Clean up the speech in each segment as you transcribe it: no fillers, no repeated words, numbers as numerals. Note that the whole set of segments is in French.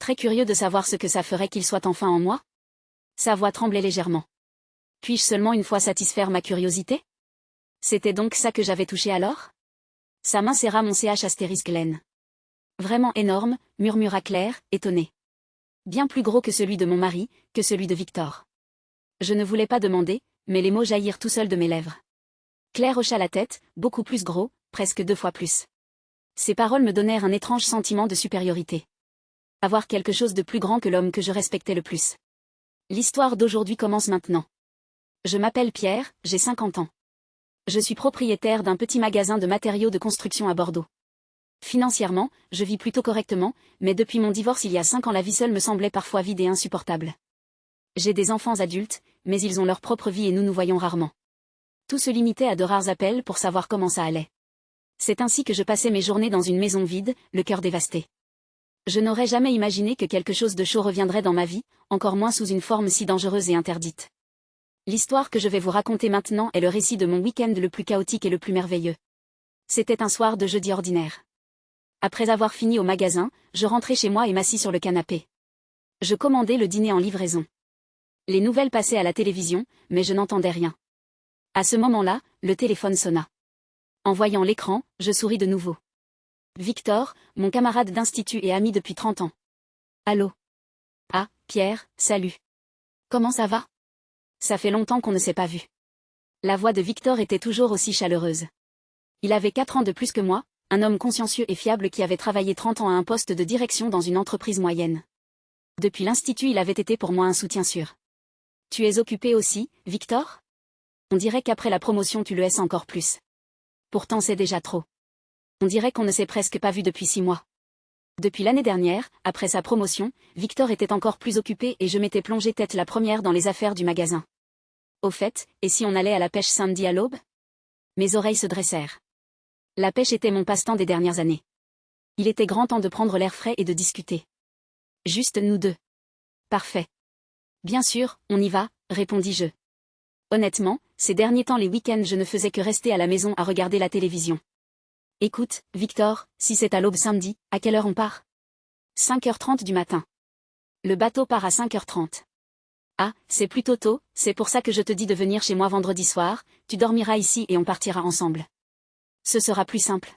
très curieux de savoir ce que ça ferait qu'il soit enfin en moi. Sa voix tremblait légèrement. Puis-je seulement une fois satisfaire ma curiosité? C'était donc ça que j'avais touché alors? Sa main serra mon ch*Glen. Vraiment énorme, murmura Claire, étonnée. Bien plus gros que celui de mon mari, que celui de Victor. Je ne voulais pas demander, mais les mots jaillirent tout seuls de mes lèvres. Claire hocha la tête, beaucoup plus gros, presque 2 fois plus. Ces paroles me donnèrent un étrange sentiment de supériorité. Avoir quelque chose de plus grand que l'homme que je respectais le plus. L'histoire d'aujourd'hui commence maintenant. Je m'appelle Pierre, j'ai 50 ans. Je suis propriétaire d'un petit magasin de matériaux de construction à Bordeaux. Financièrement, je vis plutôt correctement, mais depuis mon divorce il y a 5 ans la vie seule me semblait parfois vide et insupportable. J'ai des enfants adultes, mais ils ont leur propre vie et nous nous voyons rarement. Tout se limitait à de rares appels pour savoir comment ça allait. C'est ainsi que je passais mes journées dans une maison vide, le cœur dévasté. Je n'aurais jamais imaginé que quelque chose de chaud reviendrait dans ma vie, encore moins sous une forme si dangereuse et interdite. L'histoire que je vais vous raconter maintenant est le récit de mon week-end le plus chaotique et le plus merveilleux. C'était un soir de jeudi ordinaire. Après avoir fini au magasin, je rentrai chez moi et m'assis sur le canapé. Je commandai le dîner en livraison. Les nouvelles passaient à la télévision, mais je n'entendais rien. À ce moment-là, le téléphone sonna. En voyant l'écran, je souris de nouveau. Victor, mon camarade d'institut et ami depuis 30 ans. Allô? Ah, Pierre, salut. Comment ça va? Ça fait longtemps qu'on ne s'est pas vu. La voix de Victor était toujours aussi chaleureuse. Il avait 4 ans de plus que moi, un homme consciencieux et fiable qui avait travaillé 30 ans à un poste de direction dans une entreprise moyenne. Depuis l'institut il avait été pour moi un soutien sûr. Tu es occupé aussi, Victor? On dirait qu'après la promotion tu le es encore plus. Pourtant c'est déjà trop. On dirait qu'on ne s'est presque pas vu depuis 6 mois. Depuis l'année dernière, après sa promotion, Victor était encore plus occupé et je m'étais plongée tête la première dans les affaires du magasin. Au fait, et si on allait à la pêche samedi à l'aube? Mes oreilles se dressèrent. La pêche était mon passe-temps des dernières années. Il était grand temps de prendre l'air frais et de discuter. Juste nous deux. Parfait. Bien sûr, on y va, répondis-je. Honnêtement, ces derniers temps les week-ends je ne faisais que rester à la maison à regarder la télévision. Écoute, Victor, si c'est à l'aube samedi, à quelle heure on part? 5h30 du matin. Le bateau part à 5h30. Ah, c'est plutôt tôt, c'est pour ça que je te dis de venir chez moi vendredi soir, tu dormiras ici et on partira ensemble. Ce sera plus simple.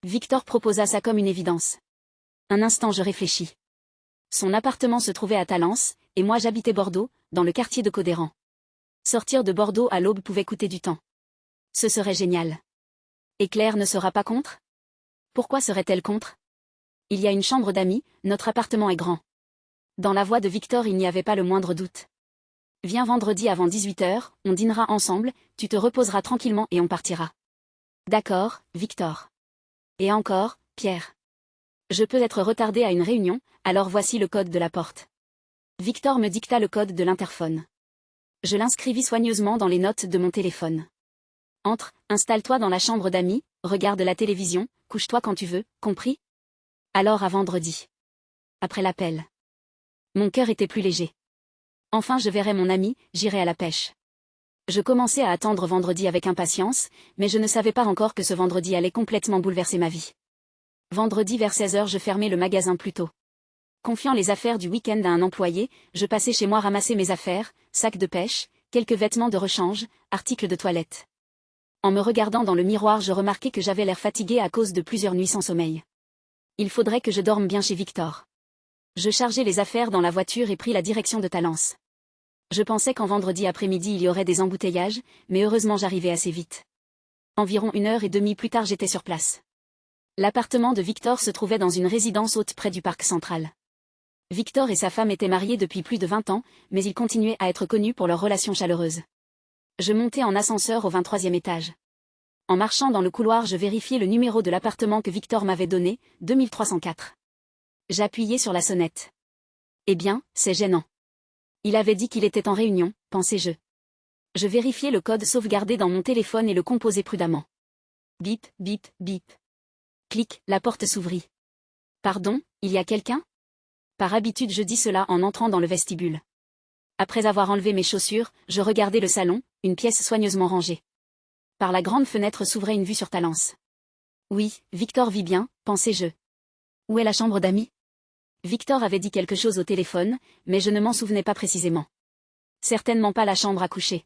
Victor proposa ça comme une évidence. Un instant je réfléchis. Son appartement se trouvait à Talence, et moi j'habitais Bordeaux, dans le quartier de Codéran. Sortir de Bordeaux à l'aube pouvait coûter du temps. Ce serait génial. Et Claire ne sera pas contre? Pourquoi serait-elle contre? Il y a une chambre d'amis, notre appartement est grand. Dans la voix de Victor il n'y avait pas le moindre doute. Viens vendredi avant 18h, on dînera ensemble, tu te reposeras tranquillement et on partira. D'accord, Victor. Et encore, Pierre. Je peux être retardé à une réunion, alors voici le code de la porte. Victor me dicta le code de l'interphone. Je l'inscrivis soigneusement dans les notes de mon téléphone. Entre, installe-toi dans la chambre d'amis, regarde la télévision, couche-toi quand tu veux, compris? Alors à vendredi. Après l'appel. Mon cœur était plus léger. Enfin je verrai mon ami, j'irai à la pêche. Je commençais à attendre vendredi avec impatience, mais je ne savais pas encore que ce vendredi allait complètement bouleverser ma vie. Vendredi vers 16h je fermais le magasin plus tôt. Confiant les affaires du week-end à un employé, je passais chez moi ramasser mes affaires, sacs de pêche, quelques vêtements de rechange, articles de toilette. En me regardant dans le miroir je remarquai que j'avais l'air fatigué à cause de plusieurs nuits sans sommeil. Il faudrait que je dorme bien chez Victor. Je chargeai les affaires dans la voiture et pris la direction de Talence. Je pensais qu'en vendredi après-midi il y aurait des embouteillages, mais heureusement j'arrivai assez vite. Environ 1h30 plus tard j'étais sur place. L'appartement de Victor se trouvait dans une résidence haute près du parc central. Victor et sa femme étaient mariés depuis plus de 20 ans, mais ils continuaient à être connus pour leur relation chaleureuse. Je montai en ascenseur au 23e étage. En marchant dans le couloir je vérifiai le numéro de l'appartement que Victor m'avait donné, 2304. J'appuyai sur la sonnette. Eh bien, c'est gênant. Il avait dit qu'il était en réunion, pensai-je. Je vérifiai le code sauvegardé dans mon téléphone et le composai prudemment. Bip, bip, bip. Clic, la porte s'ouvrit. Pardon, il y a quelqu'un? Par habitude je dis cela en entrant dans le vestibule. Après avoir enlevé mes chaussures, je regardai le salon, une pièce soigneusement rangée. Par la grande fenêtre s'ouvrait une vue sur Talence. Oui, Victor vit bien, pensai-je. Où est la chambre d'amis? Victor avait dit quelque chose au téléphone, mais je ne m'en souvenais pas précisément. Certainement pas la chambre à coucher.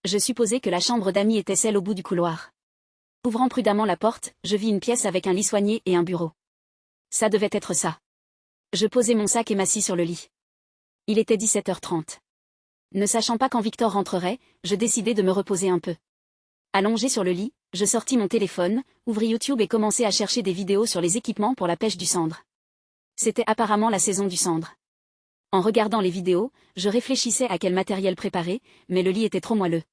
Je supposais que la chambre d'amis était celle au bout du couloir. Ouvrant prudemment la porte, je vis une pièce avec un lit soigné et un bureau. Ça devait être ça. Je posai mon sac et m'assis sur le lit. Il était 17h30. Ne sachant pas quand Victor rentrerait, je décidai de me reposer un peu. Allongé sur le lit, je sortis mon téléphone, ouvris YouTube et commençai à chercher des vidéos sur les équipements pour la pêche du sandre. C'était apparemment la saison du sandre. En regardant les vidéos, je réfléchissais à quel matériel préparer, mais le lit était trop moelleux.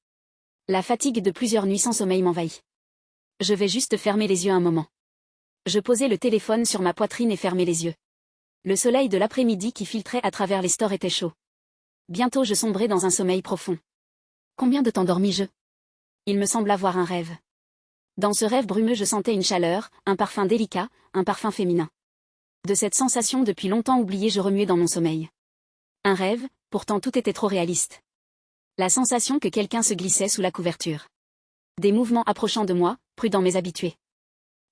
La fatigue de plusieurs nuits sans sommeil m'envahit. Je vais juste fermer les yeux un moment. Je posai le téléphone sur ma poitrine et fermai les yeux. Le soleil de l'après-midi qui filtrait à travers les stores était chaud. Bientôt je sombrai dans un sommeil profond. Combien de temps dormis-je? Il me sembla voir un rêve. Dans ce rêve brumeux je sentais une chaleur, un parfum délicat, un parfum féminin. De cette sensation depuis longtemps oubliée je remuais dans mon sommeil. Un rêve, pourtant tout était trop réaliste. La sensation que quelqu'un se glissait sous la couverture. Des mouvements approchant de moi, prudents mais habitués.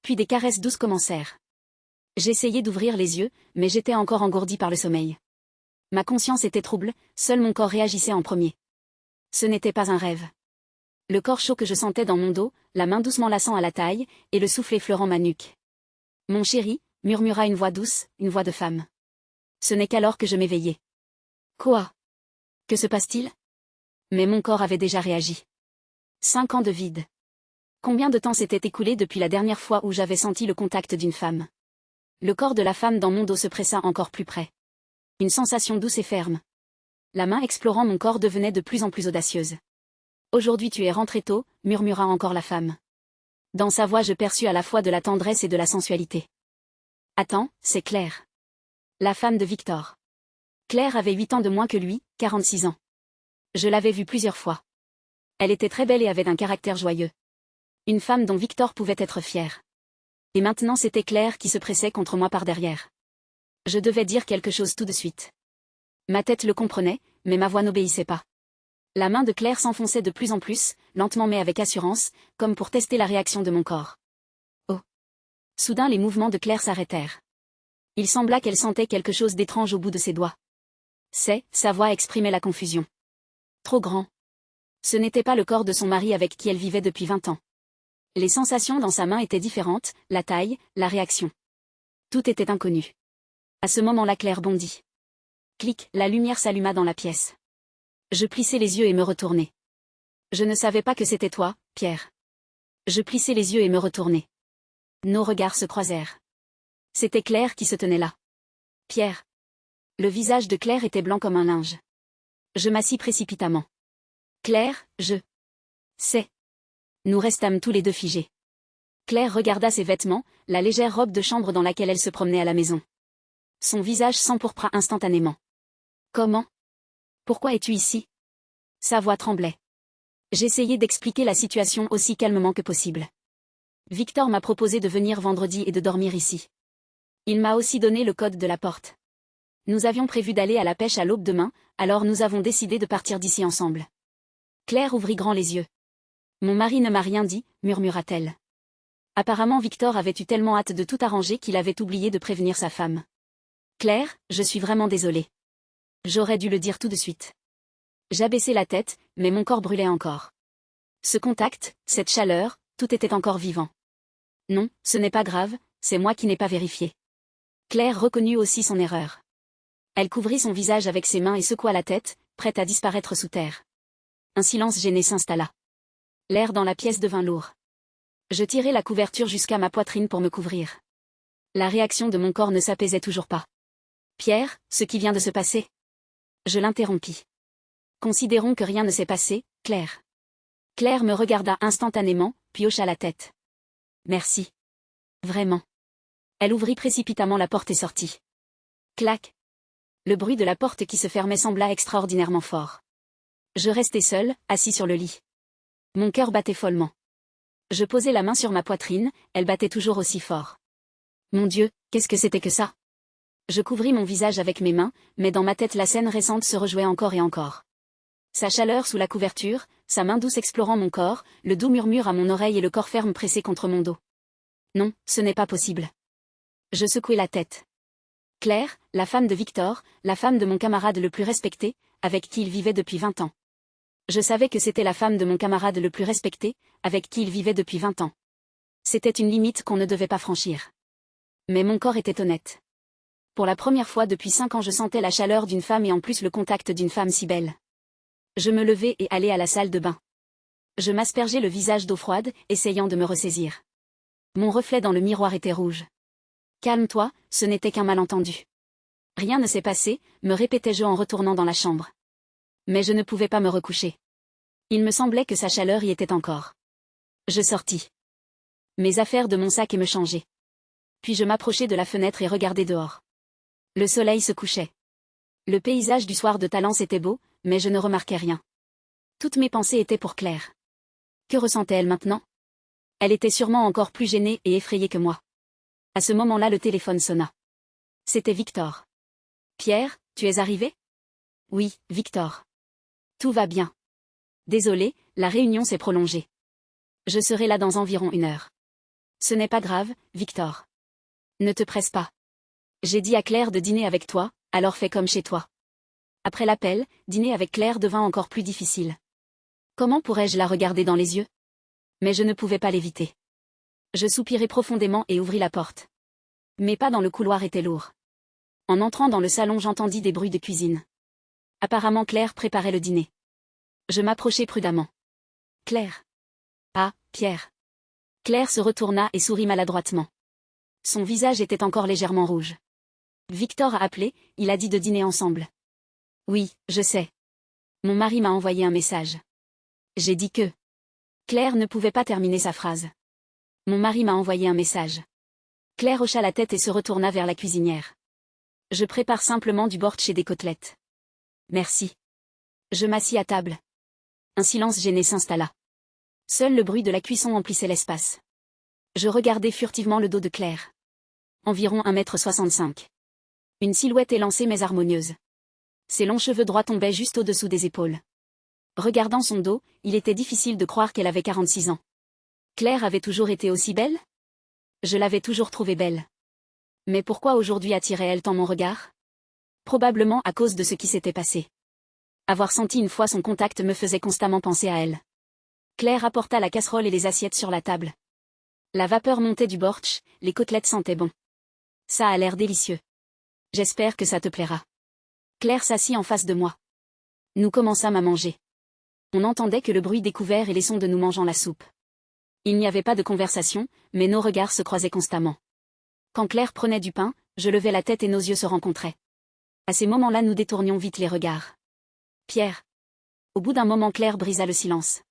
Puis des caresses douces commencèrent. J'essayais d'ouvrir les yeux, mais j'étais encore engourdi par le sommeil. Ma conscience était trouble, seul mon corps réagissait en premier. Ce n'était pas un rêve. Le corps chaud que je sentais dans mon dos, la main doucement lassant à la taille, et le souffle effleurant ma nuque. Mon chéri, murmura une voix douce, une voix de femme. Ce n'est qu'alors que je m'éveillai. Quoi? Que se passe-t-il? Mais mon corps avait déjà réagi. 5 ans de vide. Combien de temps s'était écoulé depuis la dernière fois où j'avais senti le contact d'une femme? Le corps de la femme dans mon dos se pressa encore plus près. Une sensation douce et ferme. La main explorant mon corps devenait de plus en plus audacieuse. Aujourd'hui tu es rentré tôt, murmura encore la femme. Dans sa voix je perçus à la fois de la tendresse et de la sensualité. Attends, c'est Claire. La femme de Victor. Claire avait 8 ans de moins que lui, 46 ans. Je l'avais vue plusieurs fois. Elle était très belle et avait un caractère joyeux. Une femme dont Victor pouvait être fier. Et maintenant c'était Claire qui se pressait contre moi par derrière. Je devais dire quelque chose tout de suite. Ma tête le comprenait, mais ma voix n'obéissait pas. La main de Claire s'enfonçait de plus en plus, lentement mais avec assurance, comme pour tester la réaction de mon corps. Oh! Soudain les mouvements de Claire s'arrêtèrent. Il sembla qu'elle sentait quelque chose d'étrange au bout de ses doigts. Sa voix exprimait la confusion. Trop grand. Ce n'était pas le corps de son mari avec qui elle vivait depuis 20 ans. Les sensations dans sa main étaient différentes, la taille, la réaction. Tout était inconnu. À ce moment-là Claire bondit. Clic, la lumière s'alluma dans la pièce. Je plissai les yeux et me retournai. Je ne savais pas que c'était toi, Pierre. Je plissai les yeux et me retournai. Nos regards se croisèrent. C'était Claire qui se tenait là. Pierre. Le visage de Claire était blanc comme un linge. Je m'assis précipitamment. Claire, je sais. Nous restâmes tous les deux figés. Claire regarda ses vêtements, la légère robe de chambre dans laquelle elle se promenait à la maison. Son visage s'empourpra instantanément. Comment? Pourquoi es-tu ici? Sa voix tremblait. J'essayai d'expliquer la situation aussi calmement que possible. Victor m'a proposé de venir vendredi et de dormir ici. Il m'a aussi donné le code de la porte. Nous avions prévu d'aller à la pêche à l'aube demain, alors nous avons décidé de partir d'ici ensemble. Claire ouvrit grand les yeux. Mon mari ne m'a rien dit, murmura-t-elle. Apparemment Victor avait eu tellement hâte de tout arranger qu'il avait oublié de prévenir sa femme. Claire, je suis vraiment désolée. J'aurais dû le dire tout de suite. J'abaissai la tête, mais mon corps brûlait encore. Ce contact, cette chaleur, tout était encore vivant. Non, ce n'est pas grave, c'est moi qui n'ai pas vérifié. Claire reconnut aussi son erreur. Elle couvrit son visage avec ses mains et secoua la tête, prête à disparaître sous terre. Un silence gêné s'installa. L'air dans la pièce devint lourd. Je tirai la couverture jusqu'à ma poitrine pour me couvrir. La réaction de mon corps ne s'apaisait toujours pas. Pierre, ce qui vient de se passer? Je l'interrompis. Considérons que rien ne s'est passé, Claire. Claire me regarda instantanément, puis hocha la tête. Merci. Vraiment. Elle ouvrit précipitamment la porte et sortit. Clac. Le bruit de la porte qui se fermait sembla extraordinairement fort. Je restai seul, assis sur le lit. Mon cœur battait follement. Je posai la main sur ma poitrine, elle battait toujours aussi fort. Mon Dieu, qu'est-ce que c'était que ça? Je couvris mon visage avec mes mains, mais dans ma tête la scène récente se rejouait encore et encore. Sa chaleur sous la couverture, sa main douce explorant mon corps, le doux murmure à mon oreille et le corps ferme pressé contre mon dos. Non, ce n'est pas possible. Je secouai la tête. Claire, la femme de Victor, la femme de mon camarade le plus respecté, avec qui il vivait depuis 20 ans. Je savais que c'était la femme de mon camarade le plus respecté, avec qui il vivait depuis 20 ans. C'était une limite qu'on ne devait pas franchir. Mais mon corps était honnête. Pour la première fois depuis 5 ans je sentais la chaleur d'une femme et en plus le contact d'une femme si belle. Je me levai et allai à la salle de bain. Je m'aspergeai le visage d'eau froide, essayant de me ressaisir. Mon reflet dans le miroir était rouge. Calme-toi, ce n'était qu'un malentendu. Rien ne s'est passé, me répétais-je en retournant dans la chambre. Mais je ne pouvais pas me recoucher. Il me semblait que sa chaleur y était encore. Je sortis mes affaires de mon sac et me changeai. Puis je m'approchai de la fenêtre et regardai dehors. Le soleil se couchait. Le paysage du soir de Talence était beau, mais je ne remarquais rien. Toutes mes pensées étaient pour Claire. Que ressentait-elle maintenant? Elle était sûrement encore plus gênée et effrayée que moi. À ce moment-là le téléphone sonna. C'était Victor. Pierre, tu es arrivé? Oui, Victor. Tout va bien. Désolé, la réunion s'est prolongée. Je serai là dans environ 1 heure. Ce n'est pas grave, Victor. Ne te presse pas. J'ai dit à Claire de dîner avec toi, alors fais comme chez toi. Après l'appel, dîner avec Claire devint encore plus difficile. Comment pourrais-je la regarder dans les yeux? Mais je ne pouvais pas l'éviter. Je soupirai profondément et ouvris la porte. Mes pas dans le couloir étaient lourds. En entrant dans le salon j'entendis des bruits de cuisine. Apparemment Claire préparait le dîner. Je m'approchai prudemment. Claire. Ah, Pierre. Claire se retourna et sourit maladroitement. Son visage était encore légèrement rouge. Victor a appelé, il a dit de dîner ensemble. Oui, je sais. Mon mari m'a envoyé un message. J'ai dit que... Claire ne pouvait pas terminer sa phrase. Mon mari m'a envoyé un message. Claire hocha la tête et se retourna vers la cuisinière. Je prépare simplement du bortsch et des côtelettes. Merci. Je m'assis à table. Un silence gêné s'installa. Seul le bruit de la cuisson emplissait l'espace. Je regardai furtivement le dos de Claire. Environ 1,65 m. Une silhouette élancée mais harmonieuse. Ses longs cheveux droits tombaient juste au-dessous des épaules. Regardant son dos, il était difficile de croire qu'elle avait 46 ans. Claire avait toujours été aussi belle? Je l'avais toujours trouvée belle. Mais pourquoi aujourd'hui attirait-elle tant mon regard? Probablement à cause de ce qui s'était passé. Avoir senti une fois son contact me faisait constamment penser à elle. Claire apporta la casserole et les assiettes sur la table. La vapeur montait du bortsch, les côtelettes sentaient bon. Ça a l'air délicieux. J'espère que ça te plaira. Claire s'assit en face de moi. Nous commençâmes à manger. On n'entendait que le bruit des couverts et les sons de nous mangeant la soupe. Il n'y avait pas de conversation, mais nos regards se croisaient constamment. Quand Claire prenait du pain, je levais la tête et nos yeux se rencontraient. À ces moments-là nous détournions vite les regards. Pierre. Au bout d'un moment Claire brisa le silence.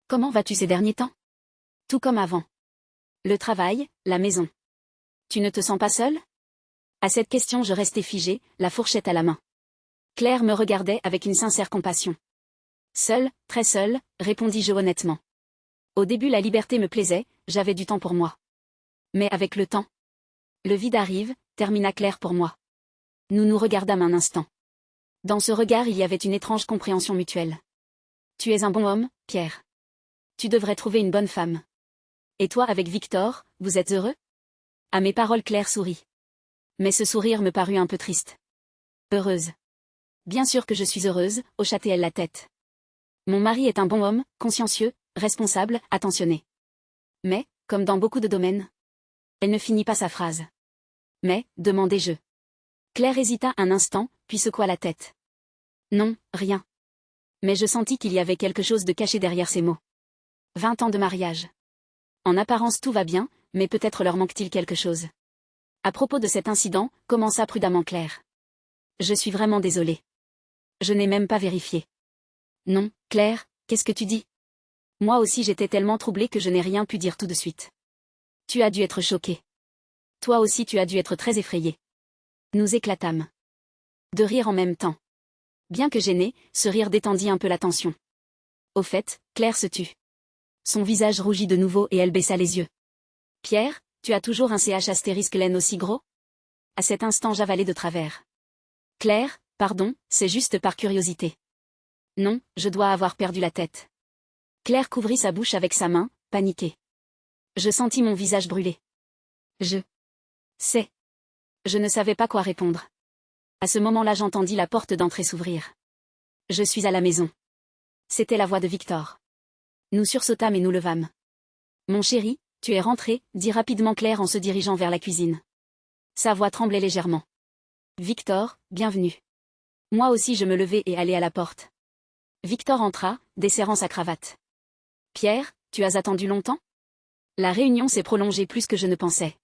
Comment vas-tu ces derniers temps? Tout comme avant. Le travail, la maison. Tu ne te sens pas seule? À cette question je restai figée, la fourchette à la main. Claire me regardait avec une sincère compassion. Seule, très seule, répondis-je honnêtement. Au début la liberté me plaisait, j'avais du temps pour moi. Mais avec le temps. Le vide arrive, termina Claire pour moi. Nous nous regardâmes un instant. Dans ce regard il y avait une étrange compréhension mutuelle. Tu es un bon homme, Pierre. Tu devrais trouver une bonne femme. Et toi avec Victor, vous êtes heureux? À mes paroles Claire sourit. Mais ce sourire me parut un peu triste. Heureuse. Bien sûr que je suis heureuse, hocha-t-elle la tête. Mon mari est un bon homme, consciencieux, responsable, attentionné. Mais, comme dans beaucoup de domaines. Elle ne finit pas sa phrase. Mais, demandai-je. Claire hésita un instant, puis secoua la tête. Non, rien. Mais je sentis qu'il y avait quelque chose de caché derrière ces mots. 20 ans de mariage. En apparence tout va bien, mais peut-être leur manque-t-il quelque chose. À propos de cet incident, commença prudemment Claire. Je suis vraiment désolée. Je n'ai même pas vérifié. Non, Claire, qu'est-ce que tu dis? Moi aussi j'étais tellement troublée que je n'ai rien pu dire tout de suite. Tu as dû être choquée. Toi aussi tu as dû être très effrayée. Nous éclatâmes. De rire en même temps. Bien que gênée, ce rire détendit un peu la tension. Au fait, Claire se tut. Son visage rougit de nouveau et elle baissa les yeux. Pierre, tu as toujours un CH*Len aussi gros? À cet instant j'avalai de travers. Claire, pardon, c'est juste par curiosité. Non, je dois avoir perdu la tête. Claire couvrit sa bouche avec sa main, paniquée. Je sentis mon visage brûler. Je sais. Je ne savais pas quoi répondre. À ce moment-là, j'entendis la porte d'entrée s'ouvrir. Je suis à la maison. C'était la voix de Victor. Nous sursautâmes et nous levâmes. Mon chéri, tu es rentré, dit rapidement Claire en se dirigeant vers la cuisine. Sa voix tremblait légèrement. Victor, bienvenue. Moi aussi je me levai et allai à la porte. Victor entra, desserrant sa cravate. Pierre, tu as attendu longtemps? La réunion s'est prolongée plus que je ne pensais.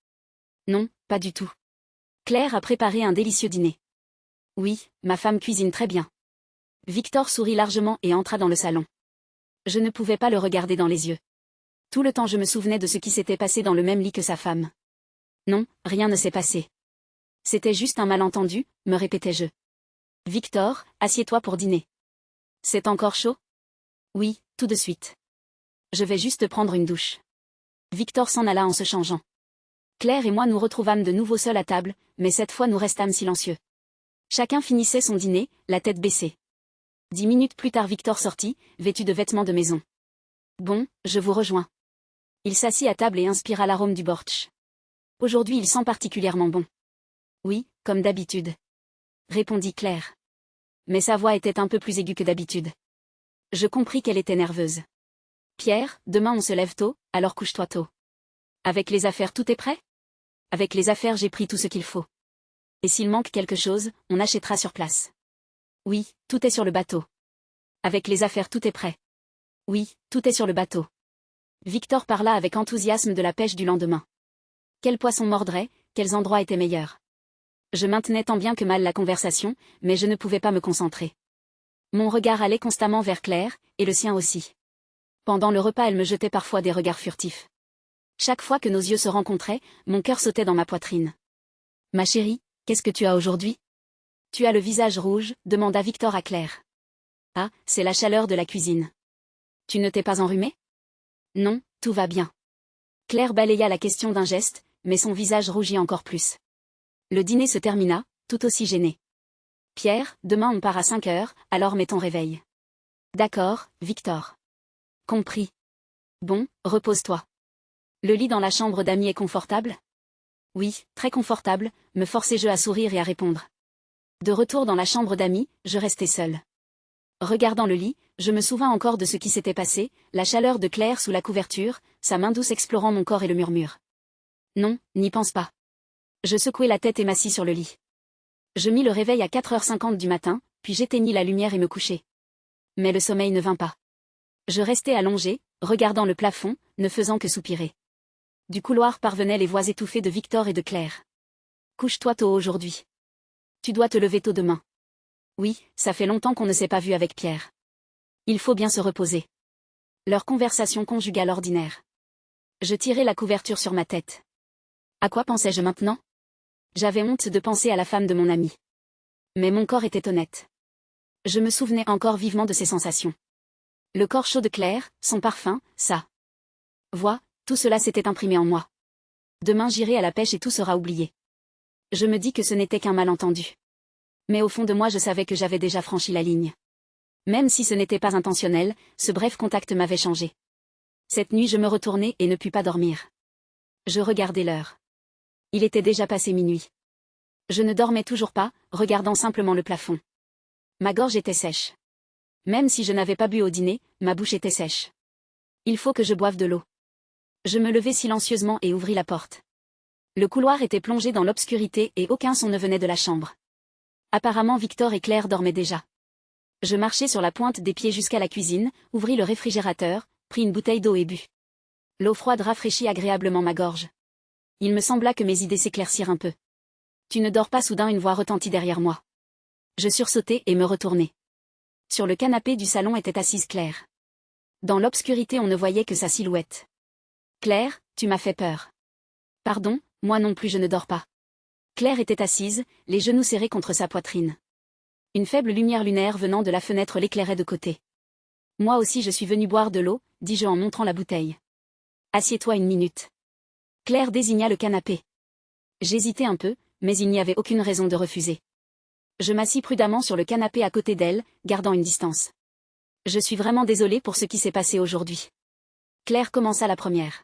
Non, pas du tout. Claire a préparé un délicieux dîner. Oui, ma femme cuisine très bien. Victor sourit largement et entra dans le salon. Je ne pouvais pas le regarder dans les yeux. Tout le temps je me souvenais de ce qui s'était passé dans le même lit que sa femme. Non, rien ne s'est passé. C'était juste un malentendu, me répétais-je. Victor, assieds-toi pour dîner. C'est encore chaud? Oui, tout de suite. Je vais juste prendre une douche. Victor s'en alla en se changeant. Claire et moi nous retrouvâmes de nouveau seuls à table, mais cette fois nous restâmes silencieux. Chacun finissait son dîner, la tête baissée. 10 minutes plus tard Victor sortit, vêtu de vêtements de maison. Bon, je vous rejoins. Il s'assit à table et inspira l'arôme du bortsch. Aujourd'hui il sent particulièrement bon. Oui, comme d'habitude. Répondit Claire. Mais sa voix était un peu plus aiguë que d'habitude. Je compris qu'elle était nerveuse. Pierre, demain on se lève tôt, alors couche-toi tôt. Avec les affaires tout est prêt? Avec les affaires j'ai pris tout ce qu'il faut. Et s'il manque quelque chose, on achètera sur place. Oui, tout est sur le bateau. Avec les affaires tout est prêt. Oui, tout est sur le bateau. Victor parla avec enthousiasme de la pêche du lendemain. Quels poissons mordraient, quels endroits étaient meilleurs. Je maintenais tant bien que mal la conversation, mais je ne pouvais pas me concentrer. Mon regard allait constamment vers Claire, et le sien aussi. Pendant le repas elle me jetait parfois des regards furtifs. Chaque fois que nos yeux se rencontraient, mon cœur sautait dans ma poitrine. Ma chérie, qu'est-ce que tu as aujourd'hui? Tu as le visage rouge, demanda Victor à Claire. Ah, c'est la chaleur de la cuisine. Tu ne t'es pas enrhumée? Non, tout va bien. Claire balaya la question d'un geste, mais son visage rougit encore plus. Le dîner se termina, tout aussi gêné. Pierre, demain on part à 5 heures, alors mets ton réveil. D'accord, Victor. Compris. Bon, repose-toi. Le lit dans la chambre d'amis est confortable? Oui, très confortable, me forçai-je à sourire et à répondre. De retour dans la chambre d'amis, je restai seule. Regardant le lit, je me souvins encore de ce qui s'était passé, la chaleur de Claire sous la couverture, sa main douce explorant mon corps et le murmure. Non, n'y pense pas. Je secouai la tête et m'assis sur le lit. Je mis le réveil à 4h50 du matin, puis j'éteignis la lumière et me couchai. Mais le sommeil ne vint pas. Je restai allongée, regardant le plafond, ne faisant que soupirer. Du couloir parvenaient les voix étouffées de Victor et de Claire. Couche-toi tôt aujourd'hui. Tu dois te lever tôt demain. Oui, ça fait longtemps qu'on ne s'est pas vu avec Pierre. Il faut bien se reposer. Leur conversation conjugale ordinaire. Je tirai la couverture sur ma tête. À quoi pensais-je maintenant? J'avais honte de penser à la femme de mon ami. Mais mon corps était honnête. Je me souvenais encore vivement de ses sensations. Le corps chaud de Claire, son parfum, ça. Vois, tout cela s'était imprimé en moi. Demain j'irai à la pêche et tout sera oublié. Je me dis que ce n'était qu'un malentendu. Mais au fond de moi je savais que j'avais déjà franchi la ligne. Même si ce n'était pas intentionnel, ce bref contact m'avait changé. Cette nuit je me retournai et ne pus pas dormir. Je regardai l'heure. Il était déjà passé minuit. Je ne dormais toujours pas, regardant simplement le plafond. Ma gorge était sèche. Même si je n'avais pas bu au dîner, ma bouche était sèche. Il faut que je boive de l'eau. Je me levai silencieusement et ouvris la porte. Le couloir était plongé dans l'obscurité et aucun son ne venait de la chambre. Apparemment Victor et Claire dormaient déjà. Je marchai sur la pointe des pieds jusqu'à la cuisine, ouvris le réfrigérateur, pris une bouteille d'eau et bus. L'eau froide rafraîchit agréablement ma gorge. Il me sembla que mes idées s'éclaircirent un peu. Tu ne dors pas, soudain une voix retentit derrière moi. Je sursautai et me retournai. Sur le canapé du salon était assise Claire. Dans l'obscurité on ne voyait que sa silhouette. Claire, tu m'as fait peur. Pardon, moi non plus je ne dors pas. Claire était assise, les genoux serrés contre sa poitrine. Une faible lumière lunaire venant de la fenêtre l'éclairait de côté. Moi aussi je suis venue boire de l'eau, dis-je en montrant la bouteille. Assieds-toi une minute. Claire désigna le canapé. J'hésitai un peu, mais il n'y avait aucune raison de refuser. Je m'assis prudemment sur le canapé à côté d'elle, gardant une distance. Je suis vraiment désolée pour ce qui s'est passé aujourd'hui. Claire commença la première.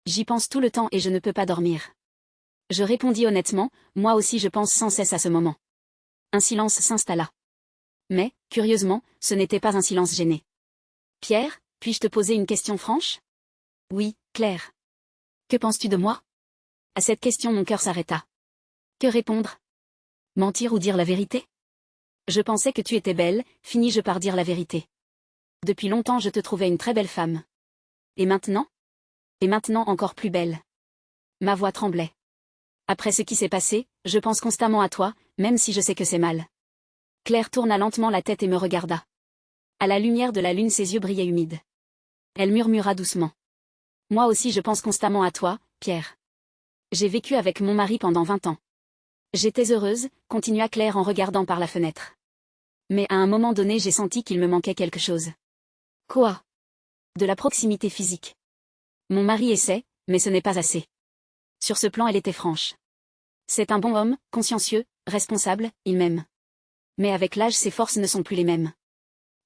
J'y pense tout le temps et je ne peux pas dormir. Je répondis honnêtement, moi aussi je pense sans cesse à ce moment. Un silence s'installa. Mais, curieusement, ce n'était pas un silence gêné. Pierre, puis-je te poser une question franche? Oui, Claire. Que penses-tu de moi? À cette question mon cœur s'arrêta. Que répondre? Mentir ou dire la vérité? Je pensais que tu étais belle, finis-je par dire la vérité. Depuis longtemps je te trouvais une très belle femme. Et maintenant? Et maintenant encore plus belle. Ma voix tremblait. Après ce qui s'est passé, je pense constamment à toi, même si je sais que c'est mal. Claire tourna lentement la tête et me regarda. À la lumière de la lune ses yeux brillaient humides. Elle murmura doucement. Moi aussi je pense constamment à toi, Pierre. J'ai vécu avec mon mari pendant 20 ans. J'étais heureuse, continua Claire en regardant par la fenêtre. Mais à un moment donné j'ai senti qu'il me manquait quelque chose. Quoi? De la proximité physique. Mon mari essaie, mais ce n'est pas assez. Sur ce plan elle était franche. C'est un bon homme, consciencieux, responsable, il m'aime. Mais avec l'âge ses forces ne sont plus les mêmes.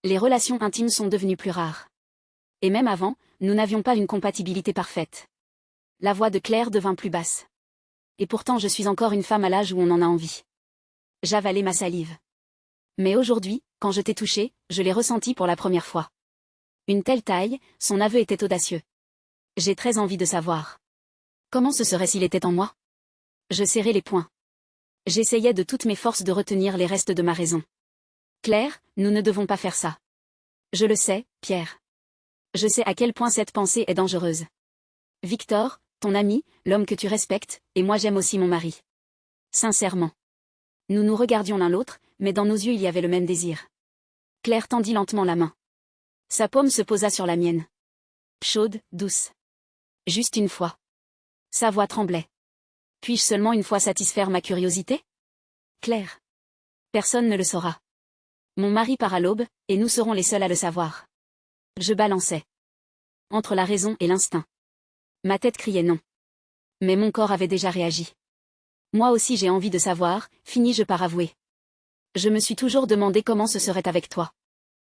Les relations intimes sont devenues plus rares. Et même avant, nous n'avions pas une compatibilité parfaite. La voix de Claire devint plus basse. Et pourtant je suis encore une femme à l'âge où on en a envie. J'avalai ma salive. Mais aujourd'hui, quand je t'ai touché, je l'ai ressenti pour la première fois. Une telle taille, son aveu était audacieux. J'ai très envie de savoir. Comment ce serait s'il était en moi? Je serrai les poings. J'essayais de toutes mes forces de retenir les restes de ma raison. Claire, nous ne devons pas faire ça. Je le sais, Pierre. Je sais à quel point cette pensée est dangereuse. Victor, ton ami, l'homme que tu respectes, et moi j'aime aussi mon mari. Sincèrement. Nous nous regardions l'un l'autre, mais dans nos yeux il y avait le même désir. Claire tendit lentement la main. Sa paume se posa sur la mienne. Chaude, douce. Juste une fois. Sa voix tremblait. Puis-je seulement une fois satisfaire ma curiosité? Claire. Personne ne le saura. Mon mari part à l'aube, et nous serons les seuls à le savoir. Je balançais. Entre la raison et l'instinct. Ma tête criait non. Mais mon corps avait déjà réagi. Moi aussi j'ai envie de savoir, finis-je par avouer. Je me suis toujours demandé comment ce serait avec toi.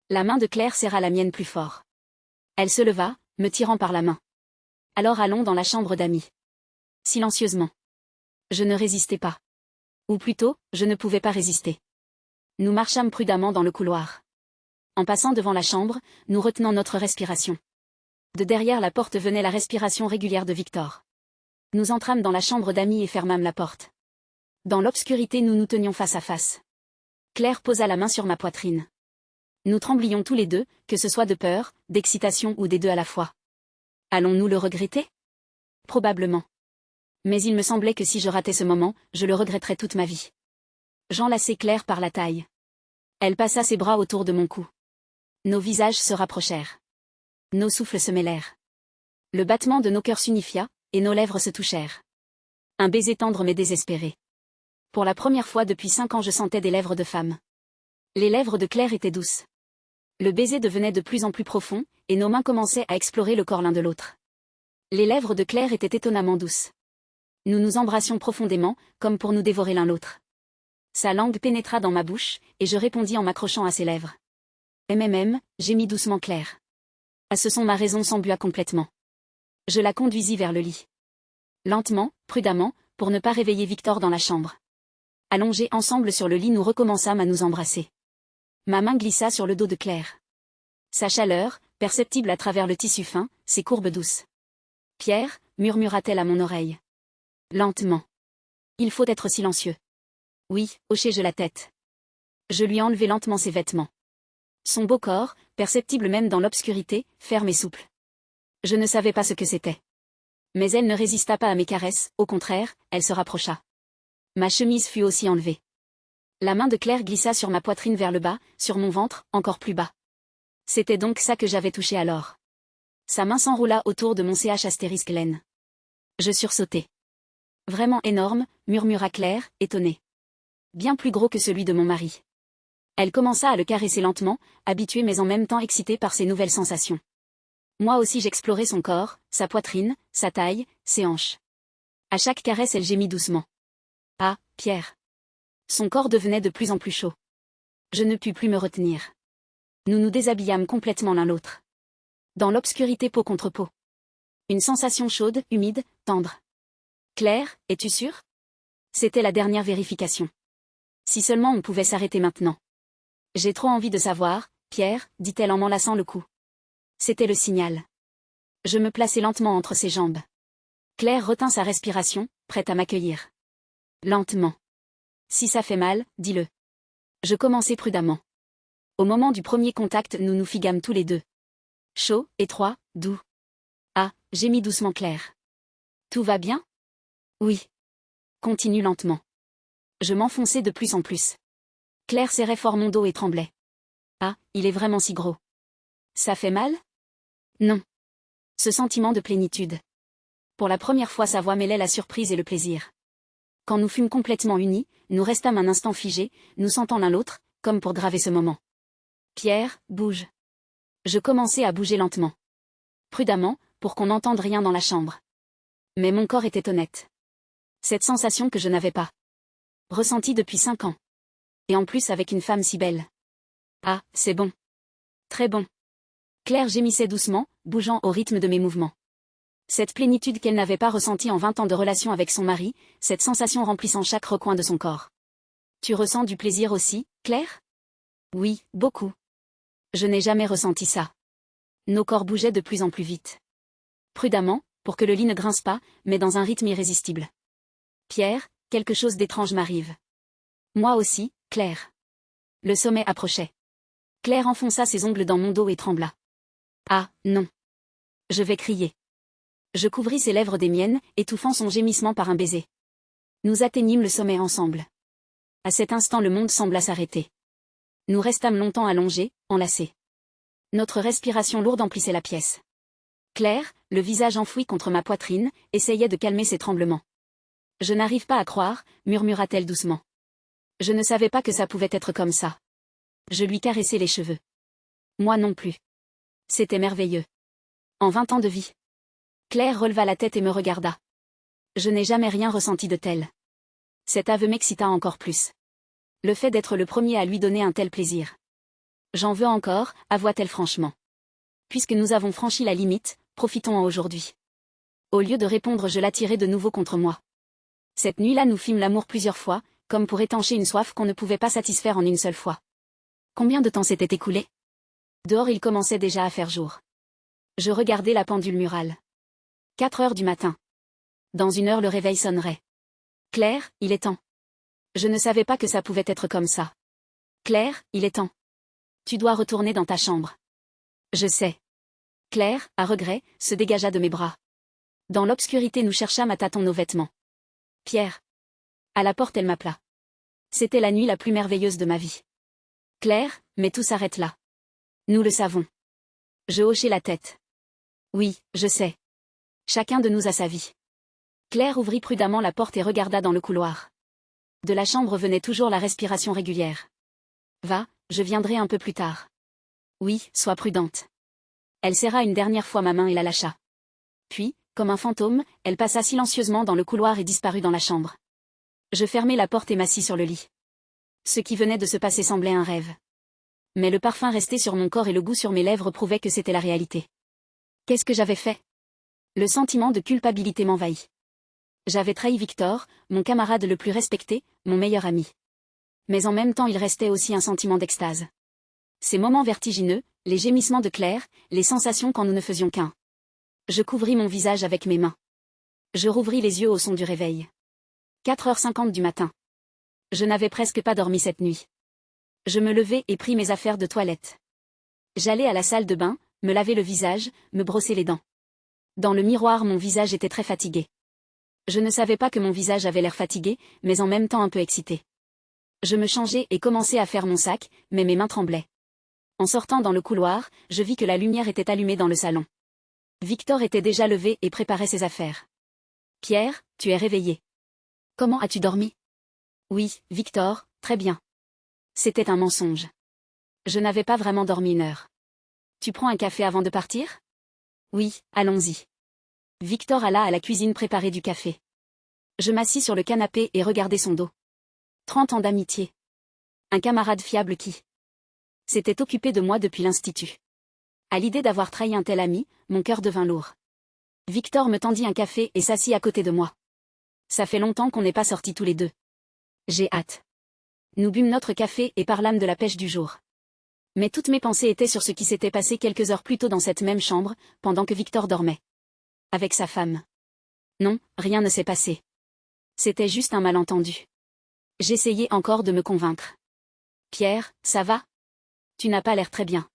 La main de Claire serra la mienne plus fort. Elle se leva, me tirant par la main. Alors allons dans la chambre d'amis. Silencieusement. Je ne résistais pas. Ou plutôt, je ne pouvais pas résister. Nous marchâmes prudemment dans le couloir. En passant devant la chambre, nous retenant notre respiration. De derrière la porte venait la respiration régulière de Victor. Nous entrâmes dans la chambre d'amis et fermâmes la porte. Dans l'obscurité nous nous tenions face à face. Claire posa la main sur ma poitrine. Nous tremblions tous les deux, que ce soit de peur, d'excitation ou des deux à la fois. Allons-nous le regretter? Probablement. Mais il me semblait que si je ratais ce moment, je le regretterais toute ma vie. J'enlaçai Claire par la taille. Elle passa ses bras autour de mon cou. Nos visages se rapprochèrent. Nos souffles se mêlèrent. Le battement de nos cœurs s'unifia, et nos lèvres se touchèrent. Un baiser tendre mais désespéré. Pour la première fois depuis 5 ans je sentais des lèvres de femme. Les lèvres de Claire étaient douces. Le baiser devenait de plus en plus profond, et nos mains commençaient à explorer le corps l'un de l'autre. Les lèvres de Claire étaient étonnamment douces. Nous nous embrassions profondément, comme pour nous dévorer l'un l'autre. Sa langue pénétra dans ma bouche, et je répondis en m'accrochant à ses lèvres. Gémit doucement Claire. À ce son ma raison s'embua complètement. Je la conduisis vers le lit. Lentement, prudemment, pour ne pas réveiller Victor dans la chambre. Allongés ensemble sur le lit nous recommençâmes à nous embrasser. Ma main glissa sur le dos de Claire. Sa chaleur, perceptible à travers le tissu fin, ses courbes douces. Pierre, murmura-t-elle à mon oreille. Lentement. Il faut être silencieux. Oui, hochai-je la tête. Je lui enlevai lentement ses vêtements. Son beau corps, perceptible même dans l'obscurité, ferme et souple. Je ne savais pas ce que c'était. Mais elle ne résista pas à mes caresses, au contraire, elle se rapprocha. Ma chemise fut aussi enlevée. La main de Claire glissa sur ma poitrine vers le bas, sur mon ventre, encore plus bas. C'était donc ça que j'avais touché alors. Sa main s'enroula autour de mon ch**laine. Je sursautai. Vraiment énorme, murmura Claire, étonnée. Bien plus gros que celui de mon mari. Elle commença à le caresser lentement, habituée mais en même temps excitée par ses nouvelles sensations. Moi aussi j'explorais son corps, sa poitrine, sa taille, ses hanches. À chaque caresse elle gémit doucement. Ah, Pierre. Son corps devenait de plus en plus chaud. Je ne pus plus me retenir. Nous nous déshabillâmes complètement l'un l'autre. Dans l'obscurité peau contre peau. Une sensation chaude, humide, tendre. Claire, es-tu sûre? C'était la dernière vérification. Si seulement on pouvait s'arrêter maintenant. J'ai trop envie de savoir, Pierre, dit-elle en m'enlaçant le cou. C'était le signal. Je me plaçai lentement entre ses jambes. Claire retint sa respiration, prête à m'accueillir. Lentement. Si ça fait mal, dis-le. Je commençai prudemment. Au moment du premier contact, nous nous figâmes tous les deux. Chaud, étroit, doux. Ah, gémit doucement Claire. Tout va bien? Oui. Continue lentement. Je m'enfonçai de plus en plus. Claire serrait fort mon dos et tremblait. Ah, il est vraiment si gros. Ça fait mal? Non. Ce sentiment de plénitude. Pour la première fois sa voix mêlait la surprise et le plaisir. Quand nous fûmes complètement unis, nous restâmes un instant figés, nous sentant l'un l'autre, comme pour graver ce moment. Pierre, bouge. Je commençai à bouger lentement. Prudemment, pour qu'on n'entende rien dans la chambre. Mais mon corps était honnête. Cette sensation que je n'avais pas ressentie depuis 5 ans. Et en plus avec une femme si belle. Ah, c'est bon. Très bon. Claire gémissait doucement, bougeant au rythme de mes mouvements. Cette plénitude qu'elle n'avait pas ressentie en 20 ans de relation avec son mari, cette sensation remplissant chaque recoin de son corps. Tu ressens du plaisir aussi, Claire? Oui, beaucoup. Je n'ai jamais ressenti ça. Nos corps bougeaient de plus en plus vite. Prudemment, pour que le lit ne grince pas, mais dans un rythme irrésistible. Pierre, quelque chose d'étrange m'arrive. Moi aussi, Claire. Le sommet approchait. Claire enfonça ses ongles dans mon dos et trembla. Ah, non. Je vais crier. Je couvris ses lèvres des miennes, étouffant son gémissement par un baiser. Nous atteignîmes le sommet ensemble. À cet instant le monde sembla s'arrêter. Nous restâmes longtemps allongés, enlacés. Notre respiration lourde emplissait la pièce. Claire, le visage enfoui contre ma poitrine, essayait de calmer ses tremblements. Je n'arrive pas à croire, murmura-t-elle doucement. Je ne savais pas que ça pouvait être comme ça. Je lui caressai les cheveux. Moi non plus. C'était merveilleux. En 20 ans de vie. Claire releva la tête et me regarda. Je n'ai jamais rien ressenti de tel. Cet aveu m'excita encore plus. Le fait d'être le premier à lui donner un tel plaisir. J'en veux encore, avoua-t-elle franchement. Puisque nous avons franchi la limite, profitons-en aujourd'hui. Au lieu de répondre, je l'attirai de nouveau contre moi. Cette nuit-là nous fîmes l'amour plusieurs fois, comme pour étancher une soif qu'on ne pouvait pas satisfaire en une seule fois. Combien de temps s'était écoulé? Dehors il commençait déjà à faire jour. Je regardai la pendule murale. 4 heures du matin. Dans 1 heure le réveil sonnerait. Claire, il est temps. Je ne savais pas que ça pouvait être comme ça. Claire, il est temps. Tu dois retourner dans ta chambre. Je sais. Claire, à regret, se dégagea de mes bras. Dans l'obscurité nous cherchâmes à tâtons nos vêtements. Pierre. À la porte elle m'appela. C'était la nuit la plus merveilleuse de ma vie. Claire, mais tout s'arrête là. Nous le savons. Je hochai la tête. Oui, je sais. Chacun de nous a sa vie. Claire ouvrit prudemment la porte et regarda dans le couloir. De la chambre venait toujours la respiration régulière. Va, je viendrai un peu plus tard. Oui, sois prudente. Elle serra une dernière fois ma main et la lâcha. Puis, comme un fantôme, elle passa silencieusement dans le couloir et disparut dans la chambre. Je fermai la porte et m'assis sur le lit. Ce qui venait de se passer semblait un rêve. Mais le parfum resté sur mon corps et le goût sur mes lèvres prouvaient que c'était la réalité. Qu'est-ce que j'avais fait? Le sentiment de culpabilité m'envahit. J'avais trahi Victor, mon camarade le plus respecté, mon meilleur ami. Mais en même temps il restait aussi un sentiment d'extase. Ces moments vertigineux, les gémissements de Claire, les sensations quand nous ne faisions qu'un. Je couvris mon visage avec mes mains. Je rouvris les yeux au son du réveil. 4h50 du matin. Je n'avais presque pas dormi cette nuit. Je me levai et pris mes affaires de toilette. J'allai à la salle de bain, me laver le visage, me brosser les dents. Dans le miroir mon visage était très fatigué. Je ne savais pas que mon visage avait l'air fatigué, mais en même temps un peu excité. Je me changeai et commençai à faire mon sac, mais mes mains tremblaient. En sortant dans le couloir, je vis que la lumière était allumée dans le salon. Victor était déjà levé et préparait ses affaires. Pierre, tu es réveillé. Comment as-tu dormi? Oui, Victor, très bien. C'était un mensonge. Je n'avais pas vraiment dormi 1 heure. Tu prends un café avant de partir? Oui, allons-y. Victor alla à la cuisine préparer du café. Je m'assis sur le canapé et regardai son dos. 30 ans d'amitié. Un camarade fiable qui s'était occupé de moi depuis l'institut. À l'idée d'avoir trahi un tel ami, mon cœur devint lourd. Victor me tendit un café et s'assit à côté de moi. Ça fait longtemps qu'on n'est pas sortis tous les deux. J'ai hâte. Nous bûmes notre café et parlâmes de la pêche du jour. Mais toutes mes pensées étaient sur ce qui s'était passé quelques heures plus tôt dans cette même chambre, pendant que Victor dormait. Avec sa femme. Non, rien ne s'est passé. C'était juste un malentendu. J'essayais encore de me convaincre. Pierre, ça va? Tu n'as pas l'air très bien.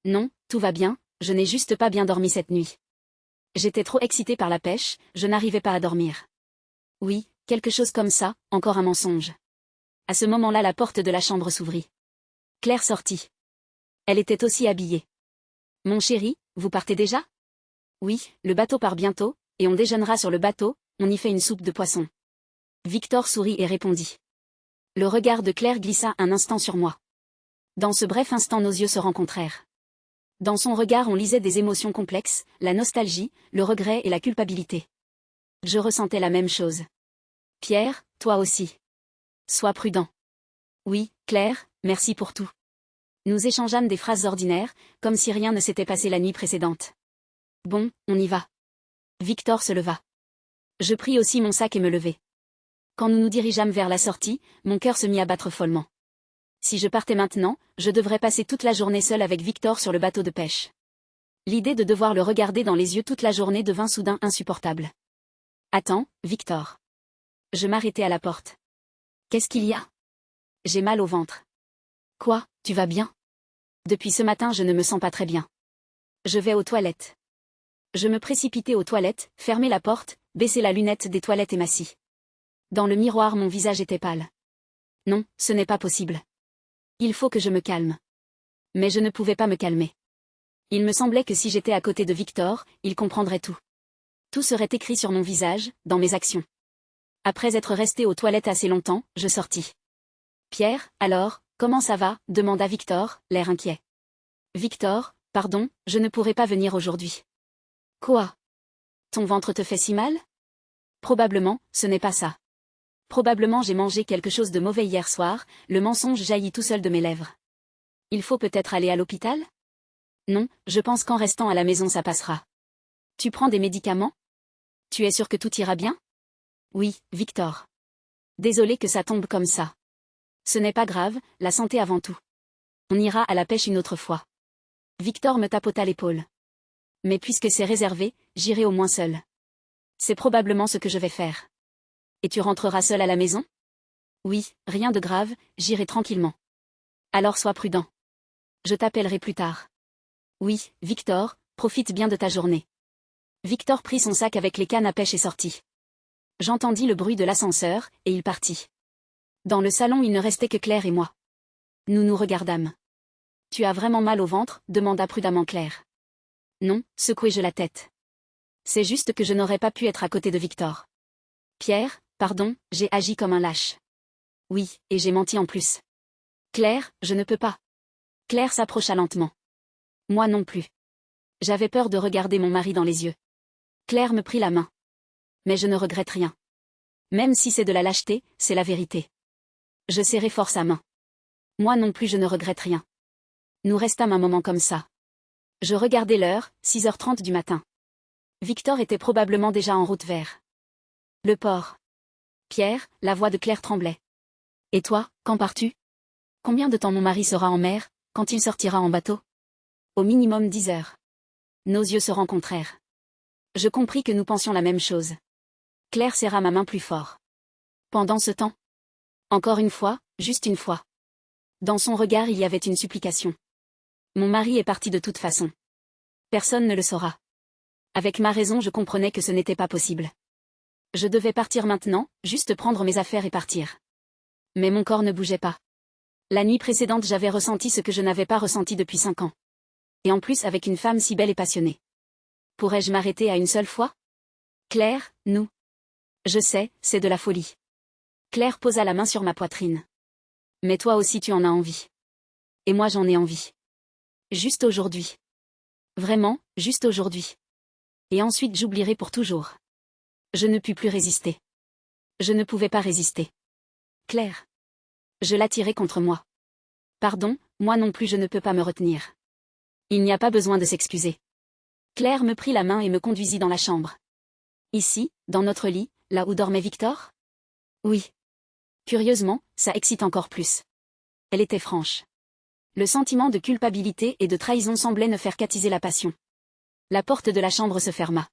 Non, tout va bien, je n'ai juste pas bien dormi cette nuit. J'étais trop excitée par la pêche, je n'arrivais pas à dormir. Oui, quelque chose comme ça, encore un mensonge. À ce moment-là, la porte de la chambre s'ouvrit. Claire sortit. Elle était aussi habillée. Mon chéri, vous partez déjà? Oui, le bateau part bientôt, et on déjeunera sur le bateau, on y fait une soupe de poisson. Victor sourit et répondit. Le regard de Claire glissa un instant sur moi. Dans ce bref instant, nos yeux se rencontrèrent. Dans son regard, on lisait des émotions complexes, la nostalgie, le regret et la culpabilité. Je ressentais la même chose. Pierre, toi aussi. Sois prudent. Oui, Claire, merci pour tout. Nous échangeâmes des phrases ordinaires, comme si rien ne s'était passé la nuit précédente. Bon, on y va. Victor se leva. Je pris aussi mon sac et me levai. Quand nous nous dirigeâmes vers la sortie, mon cœur se mit à battre follement. Si je partais maintenant, je devrais passer toute la journée seule avec Victor sur le bateau de pêche. L'idée de devoir le regarder dans les yeux toute la journée devint soudain insupportable. Attends, Victor. Je m'arrêtai à la porte. Qu'est-ce qu'il y a? J'ai mal au ventre. Quoi, tu vas bien? Depuis ce matin, je ne me sens pas très bien. Je vais aux toilettes. Je me précipitai aux toilettes, fermai la porte, baissai la lunette des toilettes et m'assis. Dans le miroir, mon visage était pâle. Non, ce n'est pas possible. Il faut que je me calme. Mais je ne pouvais pas me calmer. Il me semblait que si j'étais à côté de Victor, il comprendrait tout. Tout serait écrit sur mon visage, dans mes actions. Après être resté aux toilettes assez longtemps, je sortis. Pierre, alors, comment ça va? Demanda Victor, l'air inquiet. Victor, pardon, je ne pourrai pas venir aujourd'hui. Quoi? Ton ventre te fait si mal? Probablement, ce n'est pas ça. Probablement j'ai mangé quelque chose de mauvais hier soir, le mensonge jaillit tout seul de mes lèvres. Il faut peut-être aller à l'hôpital? Non, je pense qu'en restant à la maison ça passera. Tu prends des médicaments? Tu es sûr que tout ira bien? Oui, Victor. Désolé que ça tombe comme ça. Ce n'est pas grave, la santé avant tout. On ira à la pêche une autre fois. Victor me tapota l'épaule. Mais puisque c'est réservé, j'irai au moins seul. C'est probablement ce que je vais faire. Et tu rentreras seul à la maison? Oui, rien de grave, j'irai tranquillement. Alors sois prudent. Je t'appellerai plus tard. Oui, Victor, profite bien de ta journée. Victor prit son sac avec les cannes à pêche et sortit. J'entendis le bruit de l'ascenseur, et il partit. Dans le salon, il ne restait que Claire et moi. Nous nous regardâmes. Tu as vraiment mal au ventre? Demanda prudemment Claire. Non, secouai-je la tête. C'est juste que je n'aurais pas pu être à côté de Victor. Pierre, pardon, j'ai agi comme un lâche. Oui, et j'ai menti en plus. Claire, je ne peux pas. Claire s'approcha lentement. Moi non plus. J'avais peur de regarder mon mari dans les yeux. Claire me prit la main. Mais je ne regrette rien. Même si c'est de la lâcheté, c'est la vérité. Je serrai fort sa main. Moi non plus je ne regrette rien. Nous restâmes un moment comme ça. Je regardai l'heure, 6h30 du matin. Victor était probablement déjà en route vers le port. Pierre, la voix de Claire tremblait. Et toi, quand pars-tu? Combien de temps mon mari sera en mer, quand il sortira en bateau? Au minimum 10 heures. Nos yeux se rencontrèrent. Je compris que nous pensions la même chose. Claire serra ma main plus fort. Pendant ce temps? Encore une fois, juste une fois. Dans son regard il y avait une supplication. Mon mari est parti de toute façon. Personne ne le saura. Avec ma raison je comprenais que ce n'était pas possible. Je devais partir maintenant, juste prendre mes affaires et partir. Mais mon corps ne bougeait pas. La nuit précédente j'avais ressenti ce que je n'avais pas ressenti depuis 5 ans. Et en plus avec une femme si belle et passionnée. Pourrais-je m'arrêter à une seule fois? Claire, nous. Je sais, c'est de la folie. Claire posa la main sur ma poitrine. Mais toi aussi tu en as envie. Et moi j'en ai envie. Juste aujourd'hui. Vraiment, juste aujourd'hui. Et ensuite j'oublierai pour toujours. Je ne pus plus résister. Je ne pouvais pas résister. Claire. Je l'attirai contre moi. Pardon, moi non plus je ne peux pas me retenir. Il n'y a pas besoin de s'excuser. Claire me prit la main et me conduisit dans la chambre. Ici, dans notre lit, là où dormait Victor? Oui. Curieusement, ça excite encore plus. Elle était franche. Le sentiment de culpabilité et de trahison semblait ne faire qu'attiser la passion. La porte de la chambre se ferma.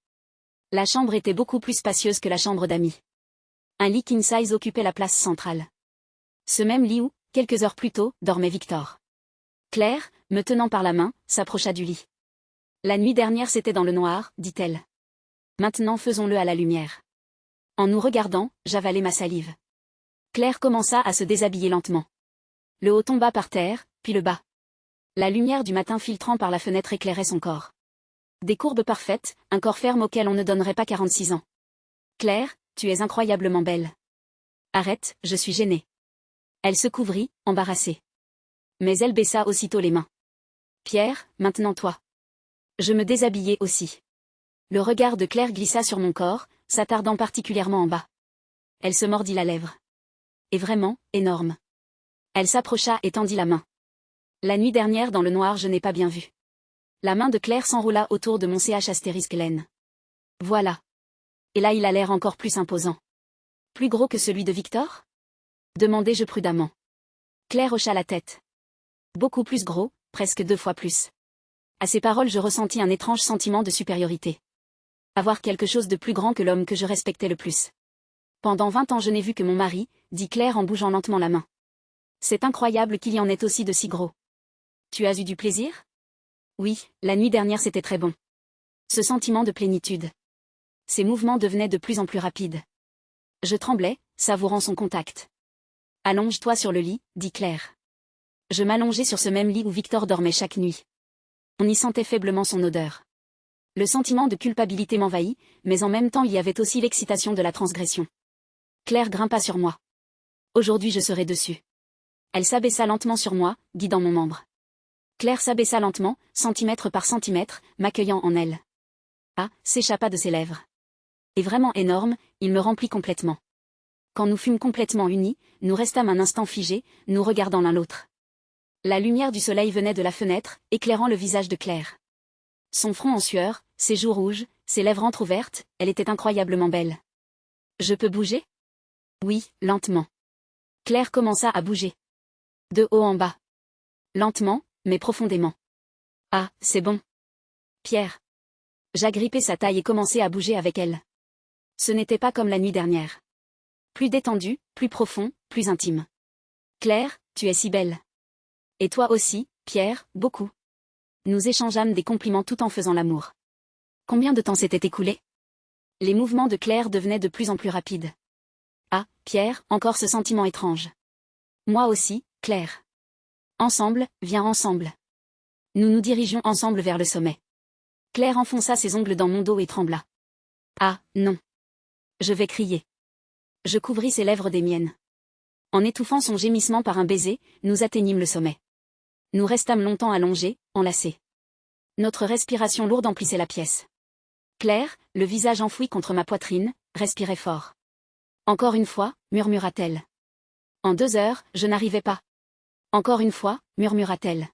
La chambre était beaucoup plus spacieuse que la chambre d'amis. Un lit king size occupait la place centrale. Ce même lit où, quelques heures plus tôt, dormait Victor. Claire, me tenant par la main, s'approcha du lit. La nuit dernière c'était dans le noir, dit-elle. Maintenant faisons-le à la lumière. En nous regardant, j'avalai ma salive. Claire commença à se déshabiller lentement. Le haut tomba par terre, puis le bas. La lumière du matin filtrant par la fenêtre éclairait son corps. Des courbes parfaites, un corps ferme auquel on ne donnerait pas 46 ans. Claire, tu es incroyablement belle. Arrête, je suis gênée. Elle se couvrit, embarrassée. Mais elle baissa aussitôt les mains. Pierre, maintenant toi. Je me déshabillai aussi. Le regard de Claire glissa sur mon corps, s'attardant particulièrement en bas. Elle se mordit la lèvre. Et vraiment, énorme. Elle s'approcha et tendit la main. La nuit dernière dans le noir je n'ai pas bien vu. La main de Claire s'enroula autour de mon *laine. Voilà. Et là il a l'air encore plus imposant. Plus gros que celui de Victor? Demandai-je prudemment. Claire hocha la tête. Beaucoup plus gros, presque 2 fois plus. À ces paroles je ressentis un étrange sentiment de supériorité. Avoir quelque chose de plus grand que l'homme que je respectais le plus. Pendant 20 ans je n'ai vu que mon mari, dit Claire en bougeant lentement la main. C'est incroyable qu'il y en ait aussi de si gros. Tu as eu du plaisir? Oui, la nuit dernière c'était très bon. Ce sentiment de plénitude. Ses mouvements devenaient de plus en plus rapides. Je tremblais, savourant son contact. Allonge-toi sur le lit, dit Claire. Je m'allongeai sur ce même lit où Victor dormait chaque nuit. On y sentait faiblement son odeur. Le sentiment de culpabilité m'envahit, mais en même temps il y avait aussi l'excitation de la transgression. Claire grimpa sur moi. Aujourd'hui je serai dessus. Elle s'abaissa lentement sur moi, guidant mon membre. Claire s'abaissa lentement, centimètre par centimètre, m'accueillant en elle. Ah, s'échappa de ses lèvres. Et vraiment énorme, il me remplit complètement. Quand nous fûmes complètement unis, nous restâmes un instant figés, nous regardant l'un l'autre. La lumière du soleil venait de la fenêtre, éclairant le visage de Claire. Son front en sueur, ses joues rouges, ses lèvres entr'ouvertes, elle était incroyablement belle. Je peux bouger? Oui, lentement. Claire commença à bouger. De haut en bas. Lentement, mais profondément. Ah, c'est bon. Pierre. J'agrippai sa taille et commençai à bouger avec elle. Ce n'était pas comme la nuit dernière. Plus détendu, plus profond, plus intime. Claire, tu es si belle. Et toi aussi, Pierre, beaucoup. Nous échangeâmes des compliments tout en faisant l'amour. Combien de temps s'était écoulé? Les mouvements de Claire devenaient de plus en plus rapides. Ah, Pierre, encore ce sentiment étrange. Moi aussi, Claire. Ensemble, viens ensemble. Nous nous dirigions ensemble vers le sommet. Claire enfonça ses ongles dans mon dos et trembla. Ah, non. Je vais crier. Je couvris ses lèvres des miennes. En étouffant son gémissement par un baiser, nous atteignîmes le sommet. Nous restâmes longtemps allongés, enlacés. Notre respiration lourde emplissait la pièce. Claire, le visage enfoui contre ma poitrine, respirait fort. Encore une fois, murmura-t-elle. En 2 heures, je n'arrivais pas. Encore une fois, murmura-t-elle.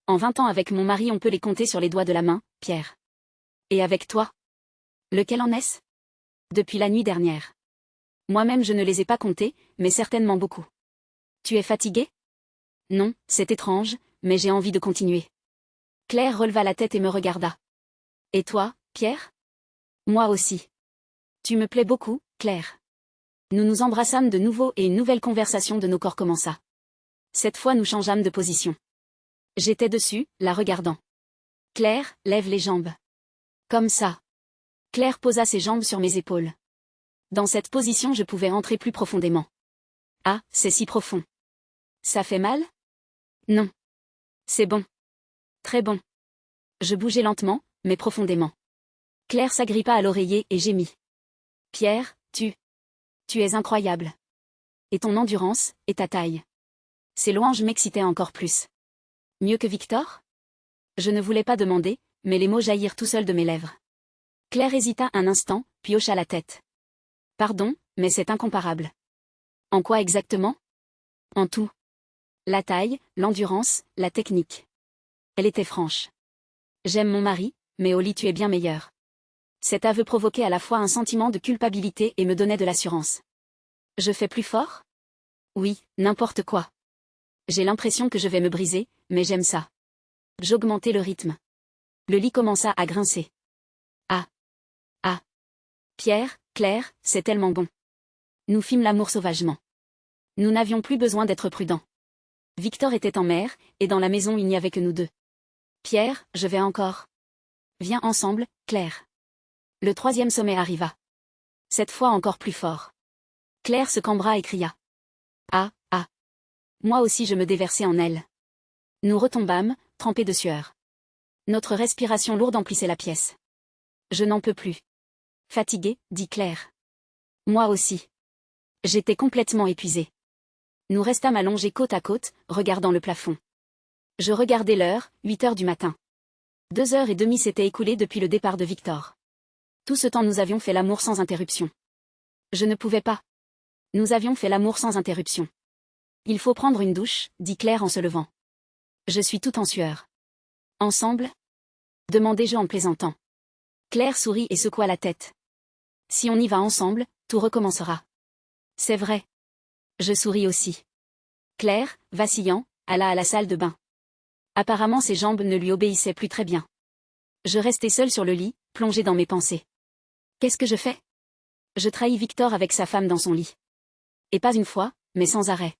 En 20 ans avec mon mari on peut les compter sur les doigts de la main, Pierre. Et avec toi? Lequel en est-ce? Depuis la nuit dernière. Moi-même je ne les ai pas comptés, mais certainement beaucoup. Tu es fatigué? Non, c'est étrange, mais j'ai envie de continuer. Claire releva la tête et me regarda. Et toi, Pierre? Moi aussi. Tu me plais beaucoup, Claire. Nous nous embrassâmes de nouveau et une nouvelle conversation de nos corps commença. Cette fois nous changeâmes de position. J'étais dessus, la regardant. Claire, lève les jambes. Comme ça. Claire posa ses jambes sur mes épaules. Dans cette position je pouvais entrer plus profondément. Ah, c'est si profond. Ça fait mal? Non. C'est bon. Très bon. Je bougeai lentement, mais profondément. Claire s'agrippa à l'oreiller et gémit. Pierre, tu es incroyable. Et ton endurance, et ta taille. Ces louanges m'excitaient encore plus. Mieux que Victor? Je ne voulais pas demander, mais les mots jaillirent tout seuls de mes lèvres. Claire hésita un instant, puis hocha la tête. Pardon, mais c'est incomparable. En quoi exactement? En tout. La taille, l'endurance, la technique. Elle était franche. J'aime mon mari, mais au lit tu es bien meilleur. Cet aveu provoquait à la fois un sentiment de culpabilité et me donnait de l'assurance. Je fais plus fort? Oui, n'importe quoi. J'ai l'impression que je vais me briser, mais j'aime ça. J'augmentais le rythme. Le lit commença à grincer. Ah. Ah. Pierre, Claire, c'est tellement bon. Nous fîmes l'amour sauvagement. Nous n'avions plus besoin d'être prudents. Victor était en mer, et dans la maison il n'y avait que nous deux. Pierre, je vais encore. Viens ensemble, Claire. Le troisième sommet arriva. Cette fois encore plus fort. Claire se cambra et cria. Ah, ah. Moi aussi je me déversai en elle. Nous retombâmes, trempés de sueur. Notre respiration lourde emplissait la pièce. Je n'en peux plus. Fatiguée, dit Claire. Moi aussi. J'étais complètement épuisée. Nous restâmes allongés côte à côte, regardant le plafond. Je regardais l'heure, 8 heures du matin. 2 heures et demie s'étaient écoulées depuis le départ de Victor. Tout ce temps nous avions fait l'amour sans interruption. Je ne pouvais pas. Nous avions fait l'amour sans interruption. Il faut prendre une douche, dit Claire en se levant. Je suis tout en sueur. Ensemble? Demandai-je en plaisantant. Claire sourit et secoua la tête. Si on y va ensemble, tout recommencera. C'est vrai. Je souris aussi. Claire, vacillant, alla à la salle de bain. Apparemment ses jambes ne lui obéissaient plus très bien. Je restai seule sur le lit, plongée dans mes pensées. Qu'est-ce que je fais? Je trahis Victor avec sa femme dans son lit. Et pas une fois, mais sans arrêt.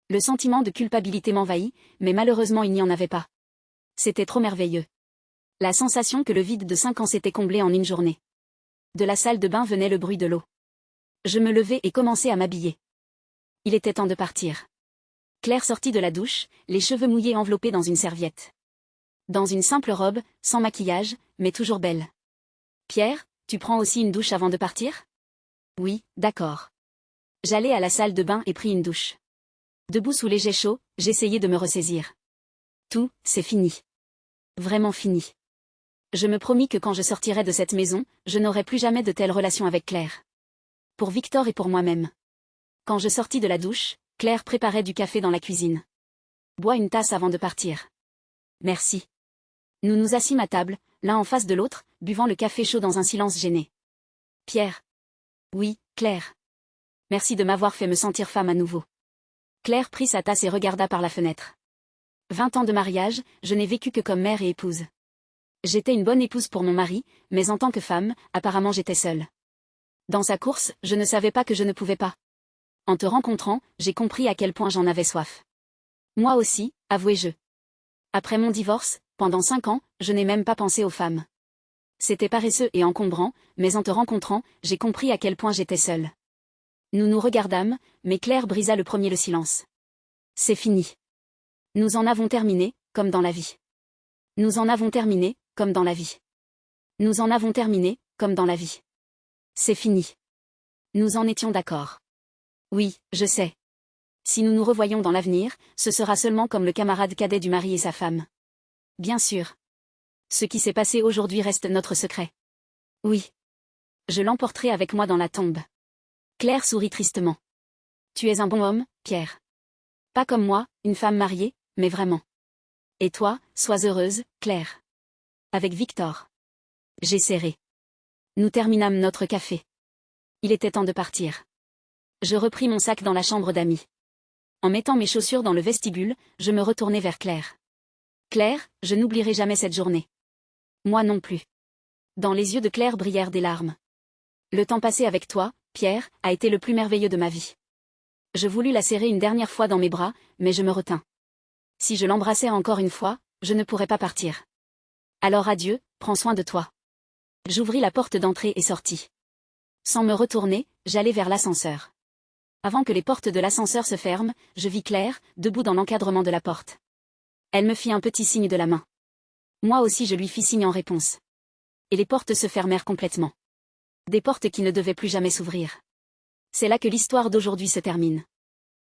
Le sentiment de culpabilité m'envahit, mais malheureusement il n'y en avait pas. C'était trop merveilleux. La sensation que le vide de 5 ans s'était comblé en une journée. De la salle de bain venait le bruit de l'eau. Je me levai et commençai à m'habiller. Il était temps de partir. Claire sortit de la douche, les cheveux mouillés enveloppés dans une serviette. Dans une simple robe, sans maquillage, mais toujours belle. Pierre, tu prends aussi une douche avant de partir? Oui, d'accord. J'allai à la salle de bain et pris une douche. Debout sous les jets chauds, j'essayais de me ressaisir. Tout, c'est fini. Vraiment fini. Je me promis que quand je sortirais de cette maison, je n'aurais plus jamais de telles relations avec Claire. Pour Victor et pour moi-même. Quand je sortis de la douche, Claire préparait du café dans la cuisine. Bois une tasse avant de partir. Merci. Nous nous assîmes à table, l'un en face de l'autre, buvant le café chaud dans un silence gêné. Pierre. Oui, Claire. Merci de m'avoir fait me sentir femme à nouveau. Claire prit sa tasse et regarda par la fenêtre. 20 ans de mariage, je n'ai vécu que comme mère et épouse. J'étais une bonne épouse pour mon mari, mais en tant que femme, apparemment j'étais seule. Dans sa course, je ne savais pas que je ne pouvais pas. En te rencontrant, j'ai compris à quel point j'en avais soif. Moi aussi, avouai-je. Après mon divorce, pendant 5 ans, je n'ai même pas pensé aux femmes. C'était paresseux et encombrant, mais en te rencontrant, j'ai compris à quel point j'étais seule. Nous nous regardâmes, mais Claire brisa le silence. C'est fini. Nous en avons terminé, comme dans la vie. Nous en avons terminé, comme dans la vie. Nous en avons terminé, comme dans la vie. C'est fini. Nous en étions d'accord. Oui, je sais. Si nous nous revoyons dans l'avenir, ce sera seulement comme le camarade cadet du mari et sa femme. Bien sûr. Ce qui s'est passé aujourd'hui reste notre secret. Oui. Je l'emporterai avec moi dans la tombe. Claire sourit tristement. Tu es un bon homme, Pierre. Pas comme moi, une femme mariée, mais vraiment. Et toi, sois heureuse, Claire. Avec Victor. J'ai serré. Nous terminâmes notre café. Il était temps de partir. Je repris mon sac dans la chambre d'amis. En mettant mes chaussures dans le vestibule, je me retournai vers Claire. Claire, je n'oublierai jamais cette journée. Moi non plus. Dans les yeux de Claire brillèrent des larmes. Le temps passé avec toi, Pierre, a été le plus merveilleux de ma vie. Je voulus la serrer une dernière fois dans mes bras, mais je me retins. Si je l'embrassais encore une fois, je ne pourrais pas partir. Alors adieu, prends soin de toi. J'ouvris la porte d'entrée et sortis. Sans me retourner, j'allai vers l'ascenseur. Avant que les portes de l'ascenseur se ferment, je vis Claire, debout dans l'encadrement de la porte. Elle me fit un petit signe de la main. Moi aussi je lui fis signe en réponse. Et les portes se fermèrent complètement. Des portes qui ne devaient plus jamais s'ouvrir. C'est là que l'histoire d'aujourd'hui se termine.